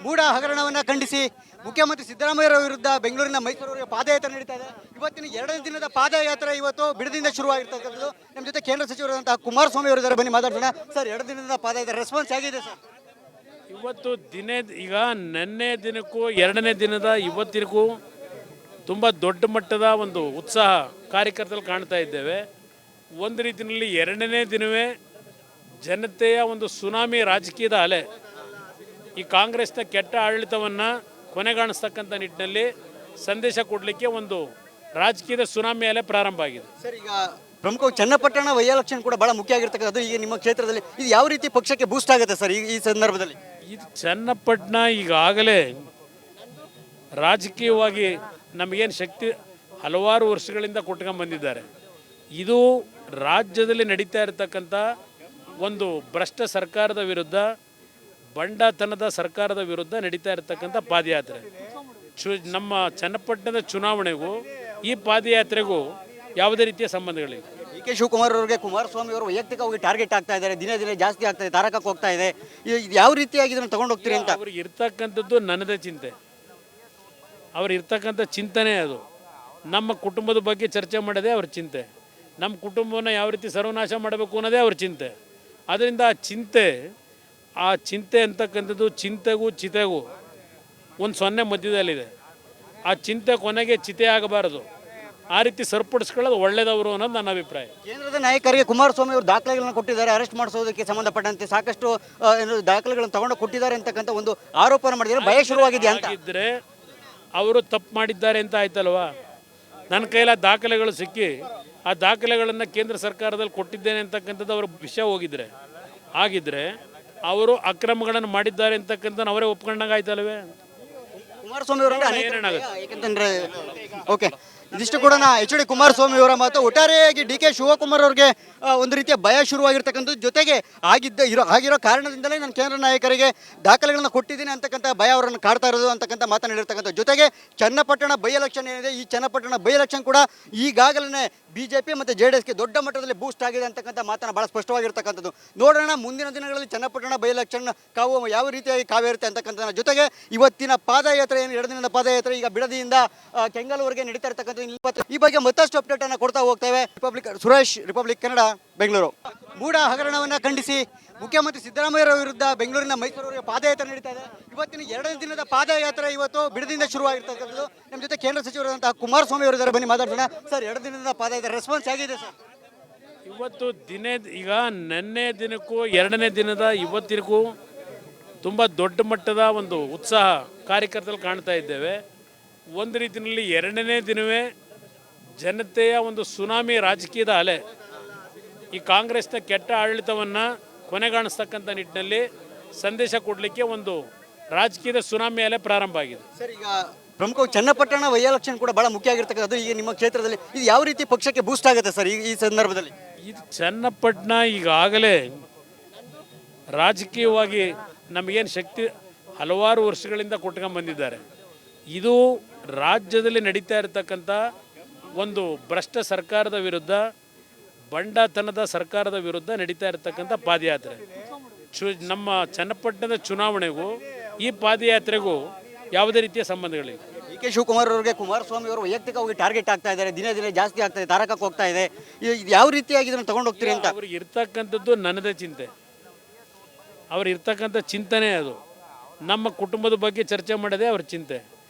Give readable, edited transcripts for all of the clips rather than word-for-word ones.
ಮೂಡ ಹಗರಣವನ್ನು ಖಂಡಿಸಿ ಮುಖ್ಯಮಂತ್ರಿ ಸಿದ್ದರಾಮಯ್ಯ ವಿರುದ್ಧ ಬೆಂಗಳೂರಿನ ಮೈಸೂರಿಗೆ ಪಾದಯಾತ್ರೆ ನಡೀತಾ ಇದೆ. ಇವತ್ತಿನ ಎರಡನೇ ದಿನದ ಪಾದಯಾತ್ರೆ ಇವತ್ತು ಬಿಡದಿಂದ ಶುರುವಾಗಿರ್ತಕ್ಕಂಥದ್ದು. ನಮ್ಮ ಜೊತೆ ಕೇಂದ್ರ ಸಚಿವರಾದಂತಹ ಕುಮಾರಸ್ವಾಮಿ ಅವರು ಇದ್ದಾರೆ, ಬನ್ನಿ ಮಾತಾಡ್ಸೋಣ. ಸರ್, ಎರಡು ದಿನದ ಪಾದಯಾತ್ರೆ ರೆಸ್ಪಾನ್ಸ್ ಆಗಿದೆ ಸರ್? ಇವತ್ತು ಈಗ ನೆನ್ನೆ ದಿನಕ್ಕೂ ಎರಡನೇ ದಿನದ ಇವತ್ತಿನಕ್ಕೂ ತುಂಬ ದೊಡ್ಡ ಮಟ್ಟದ ಒಂದು ಉತ್ಸಾಹ ಕಾರ್ಯಕರ್ತರು ಕಾಣ್ತಾ ಇದ್ದೇವೆ. ಒಂದು ರೀತಿಯಲ್ಲಿ ಎರಡನೇ ದಿನವೇ ಜನತೆಯ ಒಂದು ಸುನಾಮಿ ರಾಜಕೀಯದ ಅಲೆ ಈ ಕಾಂಗ್ರೆಸ್ನ ಕೆಟ್ಟ ಆಡಳಿತವನ್ನು ಕೊನೆಗಾಣಿಸ್ತಕ್ಕಂಥ ನಿಟ್ಟಿನಲ್ಲಿ ಸಂದೇಶ ಕೊಡಲಿಕ್ಕೆ ಒಂದು ರಾಜಕೀಯದ ಸುನಾಮಿ ಅಲೆ ಪ್ರಾರಂಭ ಆಗಿದೆ. ಸರ್, ಈಗ ಪ್ರಮುಖವಾಗಿ ಚನ್ನಪಟ್ಟಣ ವೈ ಎಲೆಕ್ಷನ್ ಕೂಡ ಬಹಳ ಮುಖ್ಯ ಆಗಿರ್ತಕ್ಕಂಥದ್ದು. ಈಗ ನಿಮ್ಮ ಕ್ಷೇತ್ರದಲ್ಲಿ ಇದು ಯಾವ ರೀತಿ ಪಕ್ಷಕ್ಕೆ ಬೂಸ್ಟ್ ಆಗುತ್ತೆ ಸರ್ ಈ ಸಂದರ್ಭದಲ್ಲಿ? ಇದು ಚನ್ನಪಟ್ಟಣ ಈಗಾಗಲೇ ರಾಜಕೀಯವಾಗಿ ನಮಗೇನು ಶಕ್ತಿ ಹಲವಾರು ವರ್ಷಗಳಿಂದ ಕೊಟ್ಕೊಂಡು ಬಂದಿದ್ದಾರೆ. ಇದು ರಾಜ್ಯದಲ್ಲಿ ನಡೀತಾ ಇರತಕ್ಕಂಥ ಒಂದು ಭ್ರಷ್ಟ ಸರ್ಕಾರದ ವಿರುದ್ಧ, ಬಂಡತನದ ಸರ್ಕಾರದ ವಿರುದ್ಧ ನಡೀತಾ ಇರತಕ್ಕಂಥ ಪಾದಯಾತ್ರೆ. ನಮ್ಮ ಚನ್ನಪಟ್ಟಣದ ಚುನಾವಣೆಗೂ ಈ ಪಾದಯಾತ್ರೆಗೂ ಯಾವುದೇ ರೀತಿಯ ಸಂಬಂಧಗಳಿವೆ. ಡಿ ಕೆ ಶಿವಕುಮಾರ್ ಅವರಿಗೆ ಕುಮಾರಸ್ವಾಮಿ ಅವರು ವೈಯಕ್ತಿಕವಾಗಿ ಟಾರ್ಗೆಟ್ ಆಗ್ತಾ ಇದ್ದಾರೆ, ದಿನೇ ದಿನೇ ಜಾಸ್ತಿ ಆಗ್ತಾ ಇದೆ, ತಾರಕಕ್ಕೆ ಹೋಗ್ತಾ ಇದೆ. ಇದು ಯಾವ ರೀತಿಯಾಗಿ ಇದನ್ನು ತಗೊಂಡು ಹೋಗ್ತೀರಿ ಅಂತ? ಅವ್ರಿಗೆ ಇರ್ತಕ್ಕಂಥದ್ದು ನನ್ನದೇ ಚಿಂತೆ, ಅವ್ರು ಇರ್ತಕ್ಕಂಥ ಚಿಂತನೆ ಅದು. ನಮ್ಮ ಕುಟುಂಬದ ಬಗ್ಗೆ ಚರ್ಚೆ ಮಾಡೋದೇ ಅವ್ರ ಚಿಂತೆ, ನಮ್ಮ ಕುಟುಂಬವನ್ನು ಯಾವ ರೀತಿ ಸರ್ವನಾಶ ಮಾಡಬೇಕು ಅನ್ನೋದೇ ಅವ್ರ ಚಿಂತೆ. ಅದರಿಂದ ಆ ಚಿಂತೆ ಅಂತಕ್ಕಂಥದ್ದು ಚಿಂತೆಗೂ ಚಿತೆಗೂ ಒಂದು ಸೊನ್ನೆ ಮಧ್ಯದಲ್ಲಿದೆ. ಆ ಚಿಂತೆ ಕೊನೆಗೆ ಚಿತೆ ಆಗಬಾರದು, ಆ ರೀತಿ ಸರಿಪಡಿಸ್ಕೊಳ್ಳೋದು ಒಳ್ಳೆಯದವರು ಅನ್ನೋದು ನನ್ನ ಅಭಿಪ್ರಾಯ. ಕೇಂದ್ರದ ನಾಯಕರಿಗೆ ಕುಮಾರಸ್ವಾಮಿ ಅವರು ದಾಖಲೆಗಳನ್ನು ಕೊಟ್ಟಿದ್ದಾರೆ, ಅರೆಸ್ಟ್ ಮಾಡಿಸೋದಕ್ಕೆ ಸಂಬಂಧಪಟ್ಟಂತೆ ಸಾಕಷ್ಟು ದಾಖಲೆಗಳನ್ನು ತಗೊಂಡು ಕೊಟ್ಟಿದ್ದಾರೆ ಅಂತಕ್ಕಂಥ ಒಂದು ಆರೋಪನ ಮಾಡಿದರೆ ಭಯ ಶುರುವಾಗಿದೆ ಅಂತ ಇದ್ದರೆ ಅವರು ತಪ್ಪು ಮಾಡಿದ್ದಾರೆ ಅಂತ ಆಯ್ತಲ್ವಾ? ನನ್ನ ಕೈಲ ದಾಖಲೆಗಳು ಸಿಕ್ಕಿ ಆ ದಾಖಲೆಗಳನ್ನು ಕೇಂದ್ರ ಸರ್ಕಾರದಲ್ಲಿ ಕೊಟ್ಟಿದ್ದೇನೆ ಅಂತಕ್ಕಂಥದ್ದು ಅವರ ವಿಷಯ ಆಗಿದ್ರೆ ಅವರು ಅಕ್ರಮಗಳನ್ನು ಮಾಡಿದ್ದಾರೆ ಅಂತಕ್ಕಂಥ ಅವರೇ ಒಪ್ಕೊಂಡಾಗ ಆಯ್ತಲ್ವೇ? ಕುಮಾರಸ್ವಾಮಿ ಅವರು ಯಾಕಂತಂದ್ರೆ ಓಕೆ, ಇದಿಷ್ಟು ಕೂಡ ಎಚ್ ಡಿ ಕುಮಾರಸ್ವಾಮಿ ಅವರ ಮಾತು. ಒಟ್ಟಾರೆಯಾಗಿ ಡಿ ಕೆ ಶಿವಕುಮಾರ್ ಅವ್ರಿಗೆ ಒಂದು ರೀತಿಯ ಭಯ ಶುರುವಾಗಿರ್ತಕ್ಕಂಥದ್ದು, ಜೊತೆಗೆ ಆಗಿರೋ ಕಾರಣದಿಂದಲೇ ನಾನು ಕೇಂದ್ರ ನಾಯಕರಿಗೆ ದಾಖಲೆಗಳನ್ನು ಕೊಟ್ಟಿದ್ದೀನಿ ಅಂತಕ್ಕಂಥ ಭಯ ಅವರನ್ನು ಕಾಡ್ತಾ ಇರೋದು ಅಂತಕ್ಕಂಥ ಮಾತನಾಡಿರ್ತಕ್ಕಂಥ. ಜೊತೆಗೆ ಚನ್ನಪಟ್ಟಣ ಬೈ ಎಲೆಕ್ಷನ್ ಏನಿದೆ, ಈ ಚನ್ನಪಟ್ಟಣ ಬೈ ಎಲೆಕ್ಷನ್ ಕೂಡ ಈಗಾಗಲೇ BJP ಮತ್ತು JDSಗೆ ದೊಡ್ಡ ಮಟ್ಟದಲ್ಲಿ ಬೂಸ್ಟ್ ಆಗಿದೆ ಅಂತಕ್ಕಂಥ ಮಾತನ್ನು ಭಾಳ ಸ್ಪಷ್ಟವಾಗಿರ್ತಕ್ಕಂಥದ್ದು. ನೋಡೋಣ ಮುಂದಿನ ದಿನಗಳಲ್ಲಿ ಚನ್ನಪಟ್ಟಣ ಬೈ ಎಲೆಕ್ಷನ್ ಯಾವ ರೀತಿಯಾಗಿ ಕಾವಿರುತ್ತೆ ಅಂತಕ್ಕಂಥ. ಜೊತೆಗೆ ಇವತ್ತಿನ ಪಾದಯಾತ್ರೆ ಏನು ಎರಡು ದಿನದ ಪಾದಯಾತ್ರೆ ಈಗ ಬಿಡದಿಯಿಂದ ಕೆಂಗಲ್ವರೆಗೆ ನಡೀತಾ ಇರ್ತಕ್ಕಂಥ ಈ ಬಗ್ಗೆ ಮತ್ತಷ್ಟು ಅಪ್ಡೇಟ್ ಅನ್ನು ಕೊಡ್ತಾ ಹೋಗ್ತೇವೆ. ಸುರೇಶ್, ರಿಪಬ್ಲಿಕ್ ಕನ್ನಡ, ಬೆಂಗಳೂರು. ಮೂಡ ಹಗರಣವನ್ನು ಖಂಡಿಸಿ ಮುಖ್ಯಮಂತ್ರಿ ಸಿದ್ದರಾಮಯ್ಯ ವಿರುದ್ಧ ಬೆಂಗಳೂರಿನ ಮೈಸೂರಿಗೆ ಪಾದಯಾತ್ರೆ ನಡೀತಾ ಇದೆ. ಇವತ್ತಿನ ಎರಡನೇ ದಿನದ ಪಾದಯಾತ್ರೆ ಇವತ್ತು ಬಿಡದಿಂದ ಶುರುವಾಗಿರ್ತಕ್ಕಂಥದ್ದು. ನಮ್ಮ ಜೊತೆ ಕೇಂದ್ರ ಸಚಿವರಾದಂತಹ ಕುಮಾರಸ್ವಾಮಿ ಅವರು ಇದ್ದಾರೆ, ಬನ್ನಿ ಮಾತಾಡ್ಸೋಣ. ಸರ್, ಎರಡು ದಿನದ ಪಾದಯಾತ್ರೆ ರೆಸ್ಪಾನ್ಸ್ ಆಗಿದೆ ಸರ್? ಇವತ್ತು ಈಗ ನೆನ್ನೆ ದಿನಕ್ಕೂ ಎರಡನೇ ದಿನದ ಇವತ್ತಿನಕ್ಕೂ ತುಂಬ ದೊಡ್ಡ ಮಟ್ಟದ ಒಂದು ಉತ್ಸಾಹ ಕಾರ್ಯಕರ್ತರು ಕಾಣ್ತಾ ಇದ್ದೇವೆ. ಒಂದು ರೀತಿಯಲ್ಲಿ ಎರಡನೇ ದಿನವೇ ಜನತೆಯ ಒಂದು ಸುನಾಮಿ ರಾಜಕೀಯದ ಅಲೆ ಈ ಕಾಂಗ್ರೆಸ್ನ ಕೆಟ್ಟ ಆಡಳಿತವನ್ನು ಕೊನೆಗಾಣಿಸ್ತಕ್ಕಂಥ ನಿಟ್ಟಿನಲ್ಲಿ ಸಂದೇಶ ಕೊಡಲಿಕ್ಕೆ ಒಂದು ರಾಜಕೀಯದ ಸುನಾಮಿ ಅಲೆ ಪ್ರಾರಂಭ ಆಗಿದೆ. ಸರ್, ಈಗ ಪ್ರಮುಖವಾಗಿ ಚನ್ನಪಟ್ಟಣ ವೈ ಎಲೆಕ್ಷನ್ ಕೂಡ ಬಹಳ ಮುಖ್ಯ ಆಗಿರ್ತಕ್ಕಂಥದ್ದು. ಈಗ ನಿಮ್ಮ ಕ್ಷೇತ್ರದಲ್ಲಿ ಇದು ಯಾವ ರೀತಿ ಪಕ್ಷಕ್ಕೆ ಬೂಸ್ಟ್ ಆಗುತ್ತೆ ಸರ್ ಈ ಸಂದರ್ಭದಲ್ಲಿ? ಇದು ಚನ್ನಪಟ್ಟಣ ಈಗಾಗಲೇ ರಾಜಕೀಯವಾಗಿ ನಮಗೇನು ಶಕ್ತಿ ಹಲವಾರು ವರ್ಷಗಳಿಂದ ಕೊಟ್ಕೊಂಡು ಬಂದಿದ್ದಾರೆ. ಇದು ರಾಜ್ಯದಲ್ಲಿ ನಡೀತಾ ಇರತಕ್ಕಂಥ ಒಂದು ಭ್ರಷ್ಟ ಸರ್ಕಾರದ ವಿರುದ್ಧ, ಬಂಡತನದ ಸರ್ಕಾರದ ವಿರುದ್ಧ ನಡೀತಾ ಇರತಕ್ಕಂಥ ಪಾದಯಾತ್ರೆ. ನಮ್ಮ ಚನ್ನಪಟ್ಟಣದ ಚುನಾವಣೆಗೂ ಈ ಪಾದಯಾತ್ರೆಗೂ ಯಾವುದೇ ರೀತಿಯ ಸಂಬಂಧಗಳಿವೆ. ಡಿ ಕೆ ಶಿವಕುಮಾರ್ ಅವರಿಗೆ ಕುಮಾರಸ್ವಾಮಿ ಅವರು ವೈಯಕ್ತಿಕವಾಗಿ ಟಾರ್ಗೆಟ್ ಆಗ್ತಾ ಇದ್ದಾರೆ, ದಿನೇ ದಿನೇ ಜಾಸ್ತಿ ಆಗ್ತಾ ಇದೆ, ತಾರಕಕ್ಕೆ ಹೋಗ್ತಾ ಇದೆ. ಇದು ಯಾವ ರೀತಿಯಾಗಿ ಇದನ್ನು ತಗೊಂಡು ಹೋಗ್ತೀರಿ ಅಂತ? ಅವ್ರಿಗೆ ಇರ್ತಕ್ಕಂಥದ್ದು ನನ್ನದೇ ಚಿಂತೆ, ಅವ್ರು ಇರ್ತಕ್ಕಂಥ ಚಿಂತನೆ ಅದು. ನಮ್ಮ ಕುಟುಂಬದ ಬಗ್ಗೆ ಚರ್ಚೆ ಮಾಡೋದೇ ಅವ್ರ ಚಿಂತೆ,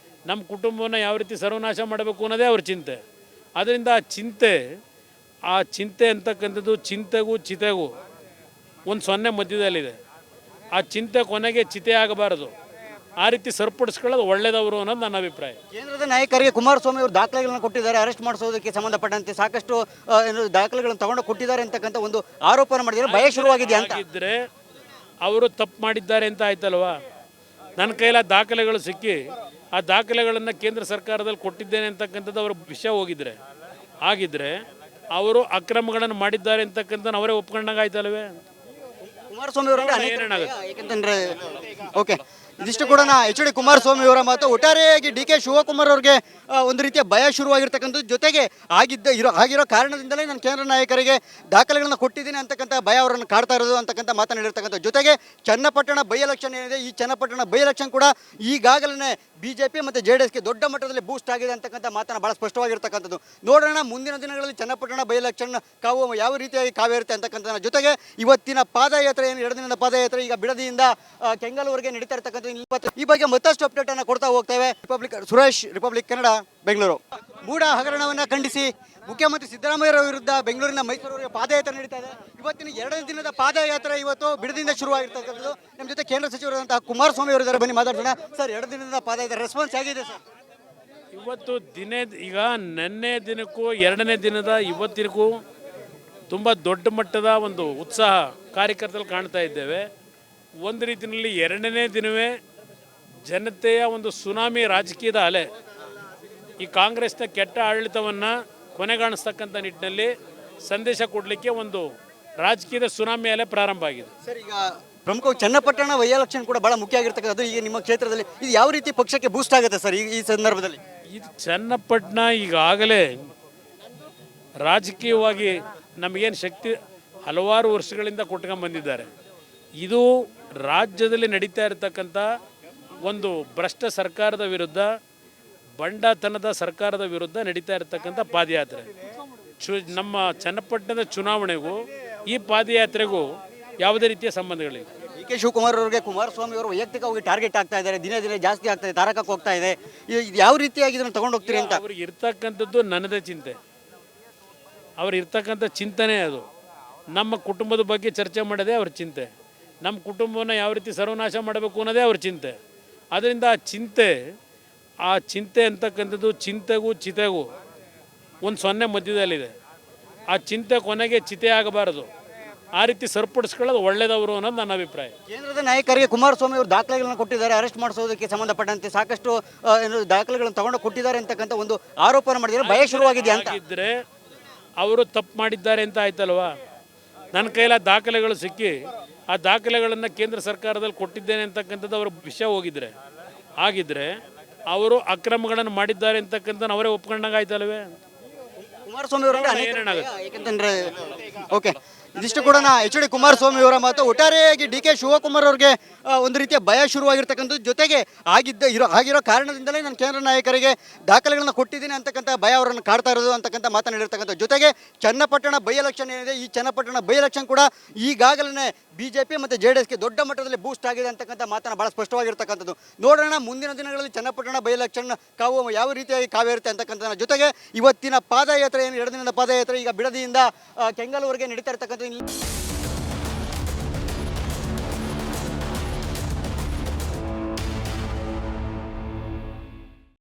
ನಮ್ಮ ಕುಟುಂಬವನ್ನು ಯಾವ ರೀತಿ ಸರ್ವನಾಶ ಮಾಡಬೇಕು ಅನ್ನೋದೇ ಅವ್ರ ಚಿಂತೆ. ಅದರಿಂದ ಆ ಚಿಂತೆ ಅಂತಕ್ಕಂಥದ್ದು ಚಿಂತೆಗೂ ಚಿತೆಗೂ ಒಂದು ಸೊನ್ನೆ ಮಧ್ಯದಲ್ಲಿದೆ. ಆ ಚಿಂತೆ ಕೊನೆಗೆ ಚಿತೆ ಆಗಬಾರದು, ಆ ರೀತಿ ಸರಿಪಡಿಸ್ಕೊಳ್ಳೋದು ಒಳ್ಳೆಯದವರು ಅನ್ನೋದು ನನ್ನ ಅಭಿಪ್ರಾಯ. ಕೇಂದ್ರದ ನಾಯಕರಿಗೆ ಕುಮಾರಸ್ವಾಮಿ ಅವರು ದಾಖಲೆಗಳನ್ನು ಕೊಟ್ಟಿದ್ದಾರೆ, ಅರೆಸ್ಟ್ ಮಾಡಿಸೋದಕ್ಕೆ ಸಂಬಂಧಪಟ್ಟಂತೆ ಸಾಕಷ್ಟು ದಾಖಲೆಗಳನ್ನು ತಗೊಂಡು ಕೊಟ್ಟಿದ್ದಾರೆ ಅಂತಕ್ಕಂಥ ಒಂದು ಆರೋಪನ ಮಾಡಿದರೆ ಭಯ ಶುರುವಾಗಿದೆ ಅಂತ ಇದ್ದರೆ ಅವರು ತಪ್ಪು ಮಾಡಿದ್ದಾರೆ ಅಂತ ಆಯ್ತಲ್ವಾ? ನನ್ನ ಕೈಲ ದಾಖಲೆಗಳು ಸಿಕ್ಕಿ ಆ ದಾಖಲೆಗಳನ್ನು ಕೇಂದ್ರ ಸರ್ಕಾರದಲ್ಲಿ ಕೊಟ್ಟಿದ್ದೇನೆ ಅಂತಕ್ಕಂಥದ್ದು ಅವರ ವಿಷಯ ಆಗಿದ್ರೆ ಅವರು ಅಕ್ರಮಗಳನ್ನು ಮಾಡಿದ್ದಾರೆ ಅಂತಕ್ಕಂಥ ಅವರೇ ಒಪ್ಕೊಂಡಾಗ ಆಯ್ತಲ್ವೇ? ಕುಮಾರಸ್ವಾಮಿ ಅವರು ಯಾಕಂತಂದ್ರೆ ಓಕೆ, ಇದಿಷ್ಟು ಕೂಡ ಎಚ್ ಡಿ ಕುಮಾರಸ್ವಾಮಿ ಅವರ ಮಾತು. ಒಟ್ಟಾರೆಯಾಗಿ ಡಿ ಕೆ ಶಿವಕುಮಾರ್ ಅವ್ರಿಗೆ ಒಂದು ರೀತಿಯ ಭಯ ಶುರುವಾಗಿರ್ತಕ್ಕಂಥದ್ದು, ಜೊತೆಗೆ ಆಗಿರೋ ಕಾರಣದಿಂದಲೇ ನಾನು ಕೇಂದ್ರ ನಾಯಕರಿಗೆ ದಾಖಲೆಗಳನ್ನ ಕೊಟ್ಟಿದ್ದೀನಿ ಅಂತಕ್ಕಂಥ ಭಯ ಅವರನ್ನು ಕಾಡ್ತಾ ಇರೋದು ಅಂತಕ್ಕಂಥ ಮಾತನಾಡಿರ್ತಕ್ಕಂಥ. ಜೊತೆಗೆ ಚನ್ನಪಟ್ಟಣ ಬೈ ಎಲೆಕ್ಷನ್ ಏನಿದೆ, ಈ ಚನ್ನಪಟ್ಟಣ ಬೈ ಎಲೆಕ್ಷನ್ ಕೂಡ ಈಗಾಗಲೇ ಬಿಜೆಪಿ ಮತ್ತು JDSಗೆ ದೊಡ್ಡ ಮಟ್ಟದಲ್ಲಿ ಬೂಸ್ಟ್ ಆಗಿದೆ ಅಂತಕ್ಕಂಥ ಮಾತನ್ನ ಬಹಳ ಸ್ಪಷ್ಟವಾಗಿರ್ತಕ್ಕಂಥದ್ದು. ನೋಡೋಣ ಮುಂದಿನ ದಿನಗಳಲ್ಲಿ ಚನ್ನಪಟ್ಟಣ ಬೈ ಎಲೆಕ್ಷನ್ ಕಾವು ಯಾವ ರೀತಿಯಾಗಿ ಕಾವೇರುತ್ತೆ ಅಂತಕ್ಕಂಥ. ಜೊತೆಗೆ ಇವತ್ತಿನ ಪಾದಯಾತ್ರೆ ಏನು 2 ದಿನದ ಪಾದಯಾತ್ರೆ ಈಗ ಬಿಡದಿಯಿಂದ ಕೆಂಗಲ್ವರೆಗೆ ನಡೀತಾ ಇರ್ತಕ್ಕಂಥ ಈ ಬಗ್ಗೆ ಮತ್ತಷ್ಟು ಅಪ್ಡೇಟ್ ಅನ್ನು ಕೊಡ್ತಾ ಹೋಗ್ತೇವೆ. ಸುರೇಶ್, ರಿಪಬ್ಲಿಕ್ ಕನ್ನಡ, ಬೆಂಗಳೂರು. ಮೂಡ ಹಗರಣವನ್ನು ಖಂಡಿಸಿ ಮುಖ್ಯಮಂತ್ರಿ ಸಿದ್ದರಾಮಯ್ಯ ವಿರುದ್ಧ ಬೆಂಗಳೂರಿನ ಮೈಸೂರಿಗೆ ಪಾದಯಾತ್ರೆ ನಡೀತಾ ಇದೆ. ಇವತ್ತಿನ 2ನೇ ದಿನದ ಪಾದಯಾತ್ರೆ ಇವತ್ತು ಬಿಡದಿಂದ ಶುರುವಾಗಿರ್ತಕ್ಕಂಥದ್ದು. ನಮ್ಮ ಜೊತೆ ಕೇಂದ್ರ ಸಚಿವರಾದಂತಹ ಕುಮಾರಸ್ವಾಮಿ ಅವರು ಇದ್ದಾರೆ, ಬನ್ನಿ ಮಾತಾಡ್ಸೋಣ. ಸರ್, 2 ದಿನದ ಪಾದಯಾತ್ರೆ ರೆಸ್ಪಾನ್ಸ್ ಆಗಿದೆ ಸರ್? ಇವತ್ತು ಈಗ ನೆನ್ನೆ ದಿನಕ್ಕೂ 2ನೇ ದಿನದ ಇವತ್ತಿನಕ್ಕೂ ತುಂಬ ದೊಡ್ಡ ಮಟ್ಟದ ಒಂದು ಉತ್ಸಾಹ ಕಾರ್ಯಕರ್ತರಲ್ಲಿ ಕಾಣ್ತಾ ಇದ್ದೇವೆ. ಒಂದು ರೀತಿಯಲ್ಲಿ 2ನೇ ದಿನವೇ ಜನತೆಯ ಒಂದು ಸುನಾಮಿ ರಾಜಕೀಯದ ಅಲೆ, ಈ ಕಾಂಗ್ರೆಸ್ನ ಕೆಟ್ಟ ಆಡಳಿತವನ್ನು ಕೊನೆಗಾಣಿಸ್ತಕ್ಕಂಥ ನಿಟ್ಟಿನಲ್ಲಿ ಸಂದೇಶ ಕೊಡಲಿಕ್ಕೆ ಒಂದು ರಾಜಕೀಯದ ಸುನಾಮಿ ಅಲೆ ಪ್ರಾರಂಭ ಆಗಿದೆ. ಸರ್, ಈಗ ಪ್ರಮುಖವಾಗಿ ಚನ್ನಪಟ್ಟಣ ವೈ ಎಲೆಕ್ಷನ್ ಕೂಡ ಬಹಳ ಮುಖ್ಯ ಆಗಿರ್ತಕ್ಕಂಥದ್ದು. ಈಗ ನಿಮ್ಮ ಕ್ಷೇತ್ರದಲ್ಲಿ ಇದು ಯಾವ ರೀತಿ ಪಕ್ಷಕ್ಕೆ ಬೂಸ್ಟ್ ಆಗುತ್ತೆ ಸರ್ ಈ ಸಂದರ್ಭದಲ್ಲಿ? ಇದು ಚನ್ನಪಟ್ಟಣ ಈಗಾಗಲೇ ರಾಜಕೀಯವಾಗಿ ನಮಗೇನು ಶಕ್ತಿ ಹಲವಾರು ವರ್ಷಗಳಿಂದ ಕೊಟ್ಕೊಂಡು ಬಂದಿದ್ದಾರೆ. ಇದು ರಾಜ್ಯದಲ್ಲಿ ನಡೀತಾ ಇರತಕ್ಕಂಥ ಒಂದು ಭ್ರಷ್ಟ ಸರ್ಕಾರದ ವಿರುದ್ಧ, ಬಂಡತನದ ಸರ್ಕಾರದ ವಿರುದ್ಧ ನಡೀತಾ ಇರತಕ್ಕಂಥ ಪಾದಯಾತ್ರೆ. ನಮ್ಮ ಚನ್ನಪಟ್ಟಣದ ಚುನಾವಣೆಗೂ ಈ ಪಾದಯಾತ್ರೆಗೂ ಯಾವುದೇ ರೀತಿಯ ಸಂಬಂಧಗಳಿಲ್ಲ. ಡಿ ಕೆ ಶಿವಕುಮಾರ್ ಅವರಿಗೆ ಕುಮಾರಸ್ವಾಮಿ ಅವರು ವೈಯಕ್ತಿಕವಾಗಿ ಟಾರ್ಗೆಟ್ ಆಗ್ತಾ ಇದ್ದಾರೆ, ದಿನೇ ಜಾಸ್ತಿ ಆಗ್ತಾ ಇದೆ, ತಾರಕಕ್ಕೆ ಹೋಗ್ತಾ ಇದೆ. ಇದು ಯಾವ ರೀತಿಯಾಗಿ ಇದನ್ನು ತಗೊಂಡು ಹೋಗ್ತೀರಿ ಅಂತ? ಅವ್ರಿಗೆ ಇರ್ತಕ್ಕಂಥದ್ದು ನನ್ನದೇ ಚಿಂತೆ, ಅವ್ರು ಇರ್ತಕ್ಕಂಥ ಚಿಂತನೆ ಅದು. ನಮ್ಮ ಕುಟುಂಬದ ಬಗ್ಗೆ ಚರ್ಚೆ ಮಾಡೋದೇ ಅವ್ರ ಚಿಂತೆ, ನಮ್ಮ ಕುಟುಂಬವನ್ನು ಯಾವ ರೀತಿ ಸರ್ವನಾಶ ಮಾಡಬೇಕು ಅನ್ನೋದೇ ಅವ್ರ ಚಿಂತೆ. ಅದರಿಂದ ಆ ಚಿಂತೆ ಅಂತಕ್ಕಂಥದ್ದು ಚಿಂತೆಗೂ ಚಿತೆಗೂ ಒಂದು 0 ಮಧ್ಯದಲ್ಲಿದೆ. ಆ ಚಿಂತೆ ಕೊನೆಗೆ ಚಿತೆ ಆಗಬಾರದು, ಆ ರೀತಿ ಸರಿಪಡಿಸ್ಕೊಳ್ಳೋದು ಒಳ್ಳೆಯದವರು ಅನ್ನೋದು ನನ್ನ ಅಭಿಪ್ರಾಯ. ಕೇಂದ್ರದ ನಾಯಕರಿಗೆ ಕುಮಾರಸ್ವಾಮಿ ಅವರು ದಾಖಲೆಗಳನ್ನು ಕೊಟ್ಟಿದ್ದಾರೆ, ಅರೆಸ್ಟ್ ಮಾಡಿಸೋದಕ್ಕೆ ಸಂಬಂಧಪಟ್ಟಂತೆ ಸಾಕಷ್ಟು ದಾಖಲೆಗಳನ್ನು ತಗೊಂಡು ಕೊಟ್ಟಿದ್ದಾರೆ ಅಂತಕ್ಕಂಥ ಒಂದು ಆರೋಪನ ಮಾಡಿದರೆ ಭಯ ಶುರುವಾಗಿದೆ ಅಂತ ಇದ್ದರೆ ಅವರು ತಪ್ಪು ಮಾಡಿದ್ದಾರೆ ಅಂತ ಆಯ್ತಲ್ವಾ? ನನ್ನ ಕೈಲ ದಾಖಲೆಗಳು ಸಿಕ್ಕಿ ಆ ದಾಖಲೆಗಳನ್ನು ಕೇಂದ್ರ ಸರ್ಕಾರದಲ್ಲಿ ಕೊಟ್ಟಿದ್ದೇನೆ ಅಂತಕ್ಕಂಥದ್ದು ಅವ್ರ ವಿಷಯ ಆಗಿದ್ರೆ ಅವರು ಅಕ್ರಮಗಳನ್ನು ಮಾಡಿದ್ದಾರೆ ಅಂತಕ್ಕಂಥ ಅವರೇ ಒಪ್ಕೊಂಡಂಗೆ ಆಯ್ತಲ್ವೇ? ಕುಮಾರಸ್ವಾಮಿ ಅವರು ಯಾಕೆಂತಂದ್ರೆ ಓಕೆ, ಇದಿಷ್ಟು ಕೂಡ ಎಚ್ ಡಿ ಕುಮಾರಸ್ವಾಮಿ ಅವರ ಮಾತು. ಒಟ್ಟಾರೆಯಾಗಿ ಡಿ ಕೆ ಶಿವಕುಮಾರ್ ಅವ್ರಿಗೆ ಒಂದು ರೀತಿಯ ಭಯ ಶುರುವಾಗಿರ್ತಕ್ಕಂಥದ್ದು, ಜೊತೆಗೆ ಆಗಿರೋ ಕಾರಣದಿಂದಲೇ ನಾನು ಕೇಂದ್ರ ನಾಯಕರಿಗೆ ದಾಖಲೆಗಳನ್ನ ಕೊಟ್ಟಿದ್ದೀನಿ ಅಂತಕ್ಕಂಥ ಭಯ ಅವರನ್ನು ಕಾಡ್ತಾ ಇರೋದು ಅಂತಕ್ಕಂಥ ಮಾತನಾಡಿರ್ತಕ್ಕಂಥ. ಜೊತೆಗೆ ಚನ್ನಪಟ್ಟಣ ಬೈ ಎಲೆಕ್ಷನ್ ಏನಿದೆ, ಈ ಚನ್ನಪಟ್ಟಣ ಬೈ ಎಲೆಕ್ಷನ್ ಕೂಡ ಈಗಾಗಲೇ ಬಿಜೆಪಿ ಮತ್ತು JDSಗೆ ದೊಡ್ಡ ಮಟ್ಟದಲ್ಲಿ ಬೂಸ್ಟ್ ಆಗಿದೆ ಅಂತಕ್ಕಂಥ ಮಾತನ್ನ ಬಹಳ ಸ್ಪಷ್ಟವಾಗಿರ್ತಕ್ಕಂಥದ್ದು. ನೋಡೋಣ ಮುಂದಿನ ದಿನಗಳಲ್ಲಿ ಚನ್ನಪಟ್ಟಣ ಬೈ ಎಲೆಕ್ಷನ್ ಕಾವು ಯಾವ ರೀತಿಯಾಗಿ ಕಾವೇರುತ್ತೆ ಅಂತಕ್ಕಂಥ. ಜೊತೆಗೆ ಇವತ್ತಿನ ಪಾದಯಾತ್ರೆ ಏನು 2 ದಿನದ ಪಾದಯಾತ್ರೆ ಈಗ ಬಿಡದಿಯಿಂದ ಕೆಂಗಲ್ವರೆಗೆ ನಡೀತಾ ಇರ್ತಕ್ಕಂಥ.